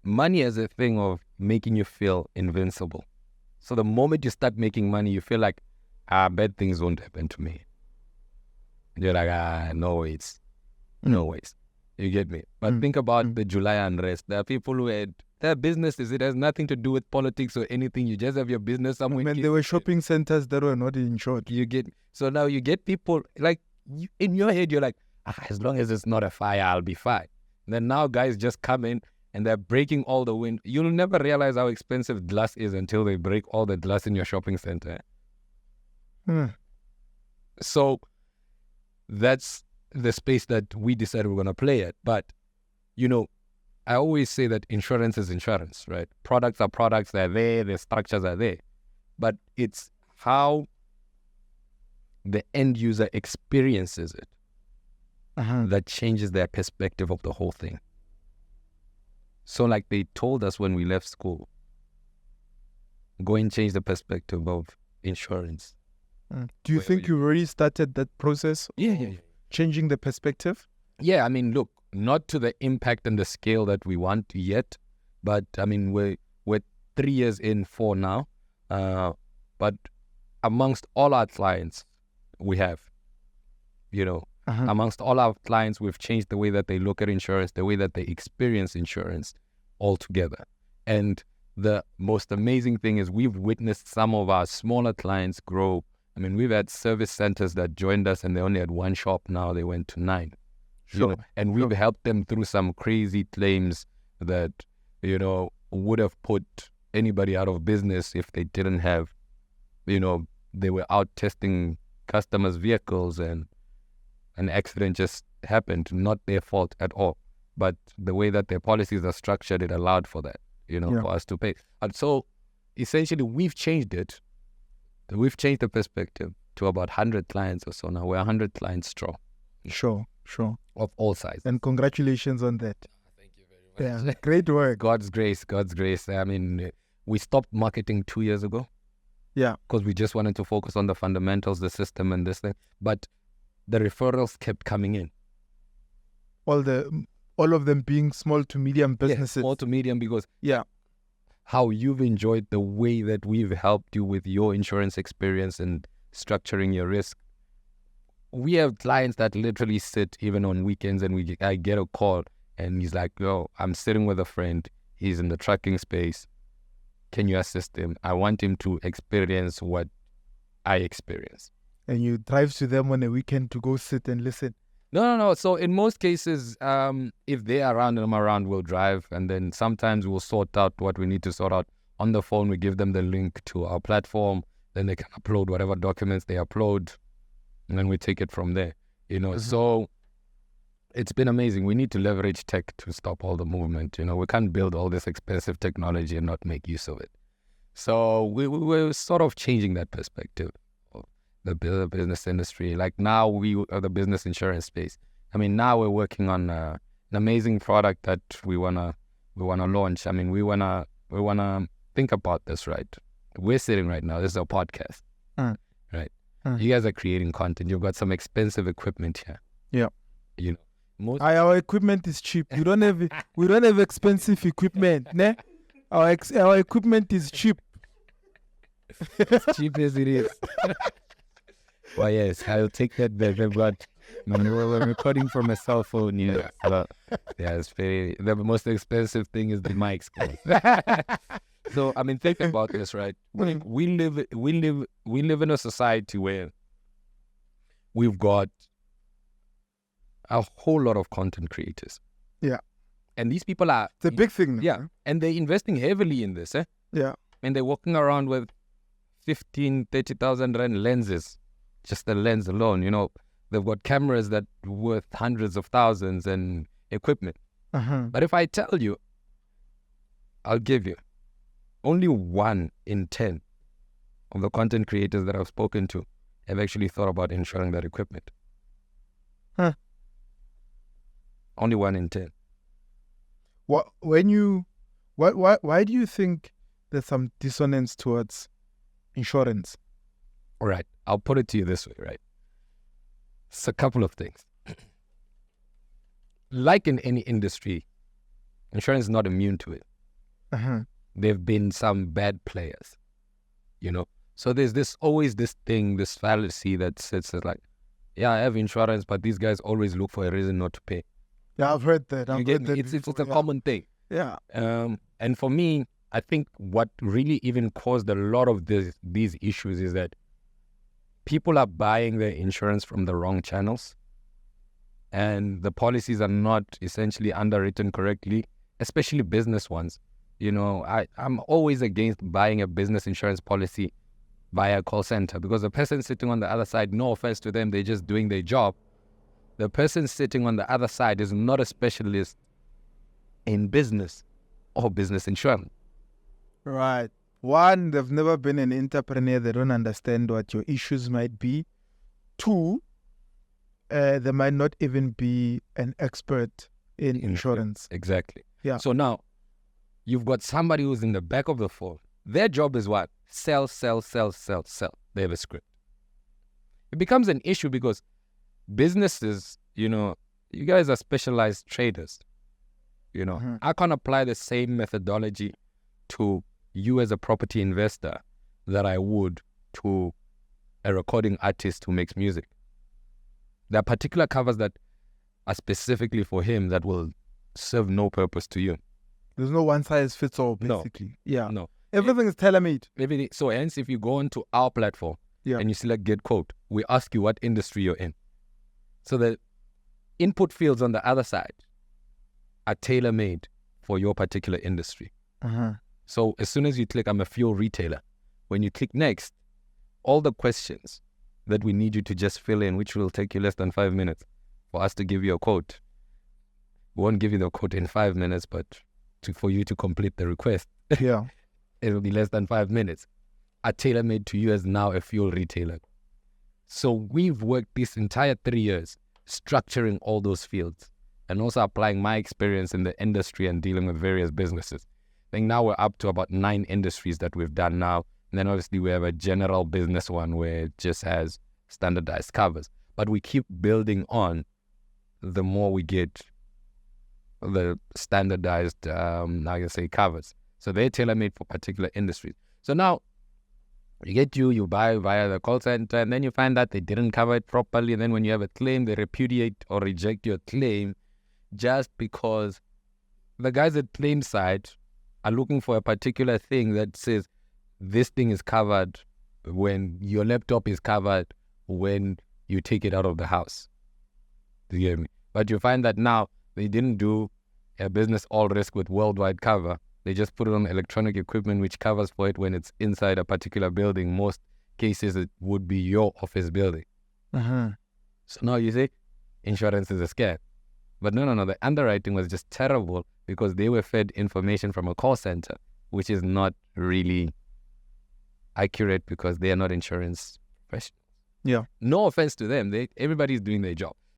money as a thing of making you feel invincible. So the moment you start making money, you feel like, bad things won't happen to me. You're like, no ways. No ways. You get me? But think about the July unrest. There are people who had their businesses. It has nothing to do with politics or anything. You just have your business somewhere. When there were shopping centers that were not insured. You get, so now you get people like, in your head, you're like, as long as it's not a fire, I'll be fine. And then now guys just come in and they're breaking all the wind. You'll never realize how expensive glass is until they break all the glass in your shopping center. So that's the space that we decided we're going to play at. But, you know, I always say that insurance is insurance, right? Products are products, they're there, the structures are there. But it's how the end user experiences it that changes their perspective of the whole thing. So like they told us when we left school, go and change the perspective of insurance. Do you think you've already started that process? Yeah. Changing the perspective? Yeah, I mean, look, not to the impact and the scale that we want yet, but I mean, we're 3 years in, 4 now, but amongst all our clients we have, you know, amongst all our clients, we've changed the way that they look at insurance, the way that they experience insurance altogether. And the most amazing thing is we've witnessed some of our smaller clients grow. I mean, we've had service centers that joined us and they only had 1 shop. Now they went to 9. Sure. You know, and we've helped them through some crazy claims that, you know, would have put anybody out of business if they didn't have, you know, they were out testing customers' vehicles and an accident just happened, not their fault at all. But the way that their policies are structured, it allowed for that, you know, for us to pay. And so essentially we've changed it. We've changed the perspective to about 100 clients or so now. We're 100 clients strong. Sure. Of all sizes. And congratulations on that. Thank you very much. Yeah, great work. God's grace. I mean, we stopped marketing 2 years ago. Yeah. Because we just wanted to focus on the fundamentals, the system and this thing. But the referrals kept coming in. All of them being small to medium businesses. Yeah, small to medium, because how you've enjoyed the way that we've helped you with your insurance experience and structuring your risk. We have clients that literally sit even on weekends and I get a call and he's like, yo, I'm sitting with a friend. He's in the trucking space. Can you assist him? I want him to experience what I experience. And you drive to them on a weekend to go sit and listen. No. So in most cases, if they're around and I'm around, we'll drive. And then sometimes we'll sort out what we need to sort out. On the phone, we give them the link to our platform. Then they can upload whatever documents they upload. And then we take it from there. You know, so it's been amazing. We need to leverage tech to stop all the movement. You know, we can't build all this expensive technology and not make use of it. So we're sort of changing that perspective. The business industry. Like now we are the business insurance space. I mean, now we're working on an amazing product that we wanna launch. I mean, we wanna think about this, right? We're sitting right now. This is a podcast, right? You guys are creating content. You've got some expensive equipment here. Yeah. You know, our equipment is cheap. We don't have expensive equipment, ne? Our equipment is cheap. As cheap as it is. Well, yes, I'll take that back. But we're recording from a cell phone, you know. So, yeah, it's the most expensive thing is the mics. So, I mean, think about this, right? We live in a society where we've got a whole lot of content creators. Yeah. And these people are... It's a big thing now. Yeah. And they're investing heavily in this, Yeah. And they're walking around with 30,000 rand lenses. Just the lens alone, you know. They've got cameras that worth hundreds of thousands and equipment. But if I tell you, I'll give you, only 1 in 10 of the content creators that I've spoken to have actually thought about insuring that equipment. Only 1 in 10. Why do you think there's some dissonance towards insurance? All right, I'll put it to you this way, right? It's a couple of things. Like in any industry, insurance is not immune to it. There've been some bad players, you know. So there's always this thing, this fallacy that sits as like, yeah, I have insurance, but these guys always look for a reason not to pay. Yeah, I've heard that. You get me? It's a common thing. Yeah. And for me, I think what really even caused a lot of these issues is that people are buying their insurance from the wrong channels, and the policies are not essentially underwritten correctly, especially business ones. You know, I'm always against buying a business insurance policy via a call center, because the person sitting on the other side, no offense to them, they're just doing their job. The person sitting on the other side is not a specialist in business or business insurance. Right. One, they've never been an entrepreneur. They don't understand what your issues might be. Two, they might not even be an expert in insurance. Exactly. Yeah. So now, you've got somebody who's in the back of the phone. Their job is what? Sell, sell, sell, sell, sell. They have a script. It becomes an issue because businesses, you know, you guys are specialized traders. You know, I can't apply the same methodology to you as a property investor that I would to a recording artist who makes music. There are particular covers that are specifically for him that will serve no purpose to you. There's no one size fits all, basically. No. Yeah. No. Everything is tailor-made. So hence, if you go onto our platform and you select Get Quote, we ask you what industry you're in. So the input fields on the other side are tailor-made for your particular industry. So as soon as you click, I'm a fuel retailer, when you click next, all the questions that we need you to just fill in, which will take you less than 5 minutes for us to give you a quote. We won't give you the quote in 5 minutes, but for you to complete the request, it'll be less than 5 minutes, are tailor-made to you as now a fuel retailer. So we've worked this entire 3 years structuring all those fields and also applying my experience in the industry and dealing with various businesses. I think now we're up to about 9 industries that we've done now. And then obviously we have a general business one where it just has standardized covers. But we keep building on the more we get the standardized, covers. So they're tailor-made for particular industries. So now you buy via the call center, and then you find that they didn't cover it properly. And then when you have a claim, they repudiate or reject your claim just because the guys at claim side are looking for a particular thing that says this thing is covered when your laptop is covered when you take it out of the house. Do you hear me? But you find that now they didn't do a business all risk with worldwide cover. They just put it on electronic equipment which covers for it when it's inside a particular building. Most cases it would be your office building. So now you say insurance is a scam. But no, the underwriting was just terrible because they were fed information from a call center, which is not really accurate because they are not insurance professionals. Yeah. No offense to them. Everybody's doing their job.